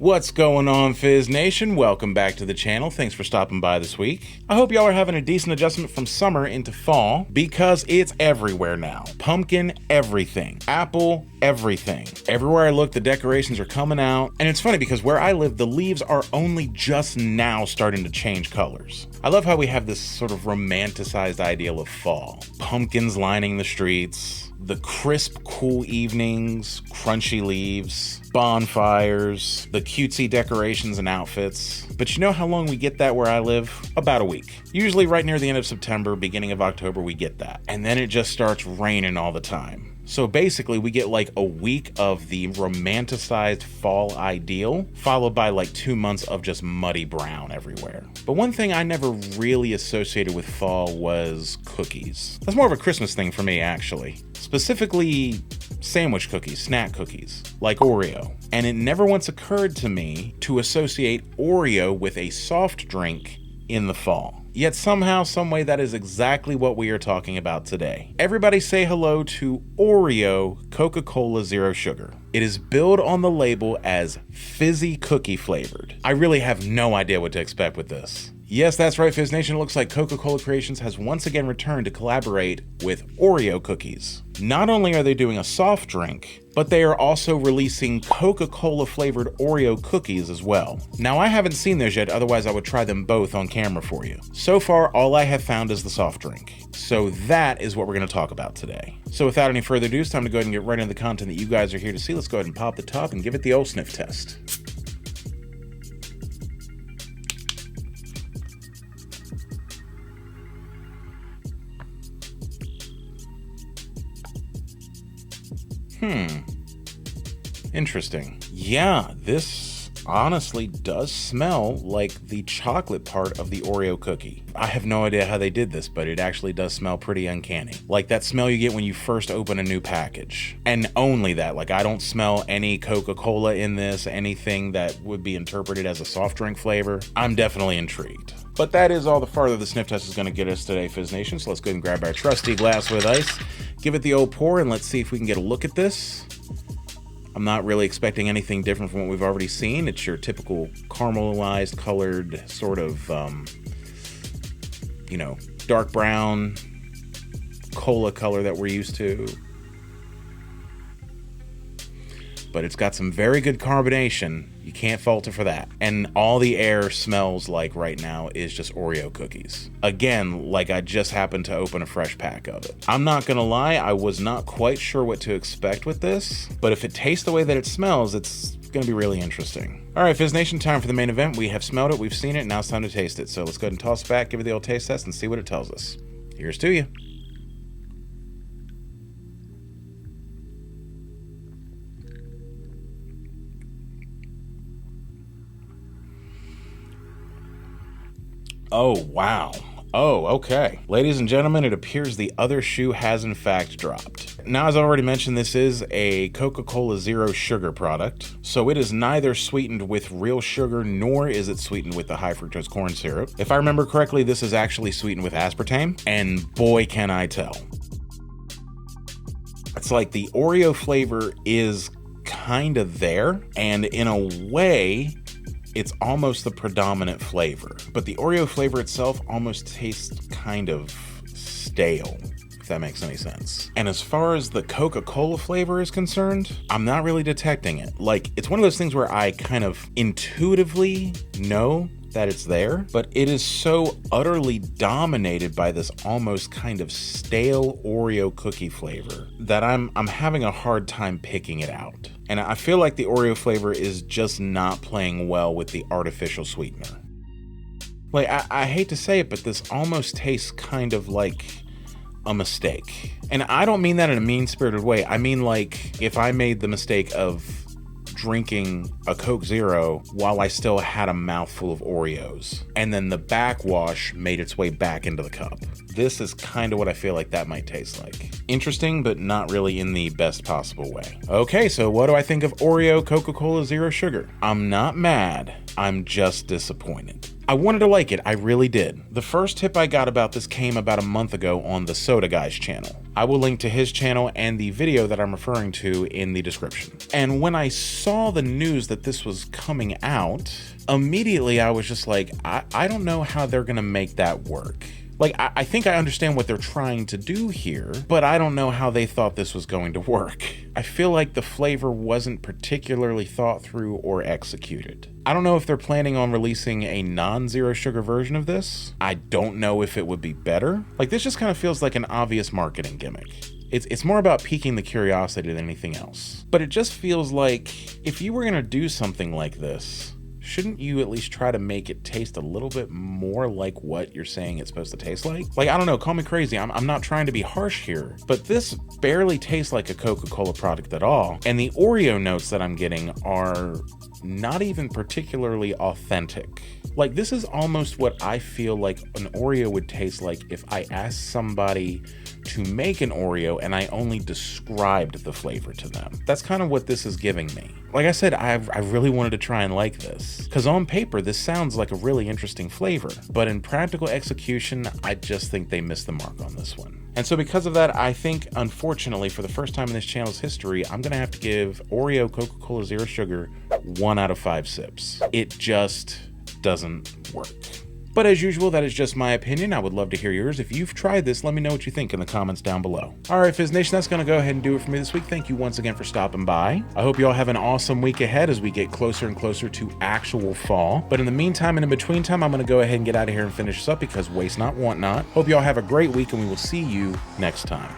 What's going on, Fizz Nation? Welcome back to the channel. Thanks for stopping by this week. I hope y'all are having a decent adjustment from summer into fall, because it's everywhere now. Pumpkin, everything. Apple, everything. Everywhere I look, the decorations are coming out. And it's funny because where I live, the leaves are only just now starting to change colors. I love how we have this sort of romanticized ideal of fall. Pumpkins lining the streets, the crisp, cool evenings, crunchy leaves, bonfires, the cutesy decorations and outfits. But you know how long we get that where I live? About a week. Usually right near the end of September, beginning of October, we get that. And then it just starts raining all the time. So basically we get like a week of the romanticized fall ideal, followed by like 2 months of just muddy brown everywhere. But one thing I never really associated with fall was cookies. That's more of a Christmas thing for me, actually. Specifically sandwich cookies, snack cookies, like Oreo. And it never once occurred to me to associate Oreo with a soft drink in the fall. Yet somehow, someway, that is exactly what we are talking about today. Everybody say hello to Oreo Coca-Cola Zero Sugar. It is billed on the label as fizzy cookie flavored. I really have no idea what to expect with this. Yes, that's right, Fizz Nation. It looks like Coca-Cola Creations has once again returned to collaborate with Oreo cookies. Not only are they doing a soft drink, but they are also releasing Coca-Cola flavored Oreo cookies as well. Now, I haven't seen those yet, otherwise I would try them both on camera for you. So far, all I have found is the soft drink. So that is what we're going to talk about today. So without any further ado, it's time to go ahead and get right into the content that you guys are here to see. Let's go ahead and pop the top and give it the old sniff test. Interesting. Yeah, this honestly does smell like the chocolate part of the Oreo cookie. I have no idea how they did this, but it actually does smell pretty uncanny. Like that smell you get when you first open a new package. And only that, like I don't smell any Coca-Cola in this, anything that would be interpreted as a soft drink flavor. I'm definitely intrigued. But that is all the farther the sniff test is going to get us today, Fizz Nation. So let's go ahead and grab our trusty glass with ice, give it the old pour, and let's see if we can get a look at this. I'm not really expecting anything different from what we've already seen. It's your typical caramelized colored sort of, dark brown cola color that we're used to. But it's got some very good carbonation. You can't fault it for that. And all the air smells like right now is just Oreo cookies. Again, like I just happened to open a fresh pack of it. I'm not gonna lie, I was not quite sure what to expect with this, but if it tastes the way that it smells, it's gonna be really interesting. All right, Fizz Nation, time for the main event. We have smelled it, we've seen it, now it's time to taste it. So let's go ahead and toss it back, give it the old taste test, and see what it tells us. Here's to you. Oh, wow. Oh, okay. Ladies and gentlemen, it appears the other shoe has in fact dropped. Now, as I already mentioned, this is a Coca-Cola Zero Sugar product, so it is neither sweetened with real sugar nor is it sweetened with the high fructose corn syrup. If I remember correctly, this is actually sweetened with aspartame, and boy can I tell. It's like the Oreo flavor is kind of there, and in a way, it's almost the predominant flavor, but the Oreo flavor itself almost tastes kind of stale, if that makes any sense. And as far as the Coca-Cola flavor is concerned, I'm not really detecting it. Like, it's one of those things where I kind of intuitively know that it's there, but it is so utterly dominated by this almost kind of stale Oreo cookie flavor that I'm having a hard time picking it out. And I feel like the Oreo flavor is just not playing well with the artificial sweetener. Like, I hate to say it, but this almost tastes kind of like a mistake. And I don't mean that in a mean-spirited way. I mean, like, if I made the mistake of drinking a Coke Zero while I still had a mouthful of Oreos, and then the backwash made its way back into the cup. This is kind of what I feel like that might taste like. Interesting, but not really in the best possible way. Okay, so what do I think of Oreo Coca-Cola Zero Sugar? I'm not mad, I'm just disappointed. I wanted to like it, I really did. The first tip I got about this came about a month ago on the Soda Guy's channel. I will link to his channel and the video that I'm referring to in the description. And when I saw the news that this was coming out, immediately I was just like, I don't know how they're gonna make that work. Like, I think I understand what they're trying to do here, but I don't know how they thought this was going to work. I feel like the flavor wasn't particularly thought through or executed. I don't know if they're planning on releasing a non-zero sugar version of this. I don't know if it would be better. Like, this just kind of feels like an obvious marketing gimmick. It's more about piquing the curiosity than anything else. But it just feels like if you were gonna do something like this, shouldn't you at least try to make it taste a little bit more like what you're saying it's supposed to taste like? Like, I don't know, call me crazy, I'm not trying to be harsh here, but this barely tastes like a Coca-Cola product at all. And the Oreo notes that I'm getting are not even particularly authentic. Like, this is almost what I feel like an Oreo would taste like if I asked somebody to make an Oreo and I only described the flavor to them. That's kind of what this is giving me. Like I said, I really wanted to try and like this, because on paper, this sounds like a really interesting flavor, but in practical execution, I just think they missed the mark on this one. And so because of that, I think, unfortunately, for the first time in this channel's history, I'm gonna have to give Oreo Coca-Cola Zero Sugar 1 out of 5 sips. It just doesn't work. But as usual, that is just my opinion. I would love to hear yours. If you've tried this, let me know what you think in the comments down below. All right, Fizz Nation, that's gonna go ahead and do it for me this week. Thank you once again for stopping by. I hope you all have an awesome week ahead as we get closer and closer to actual fall. But in the meantime and in between time, I'm gonna go ahead and get out of here and finish this up because waste not, want not. Hope you all have a great week and we will see you next time.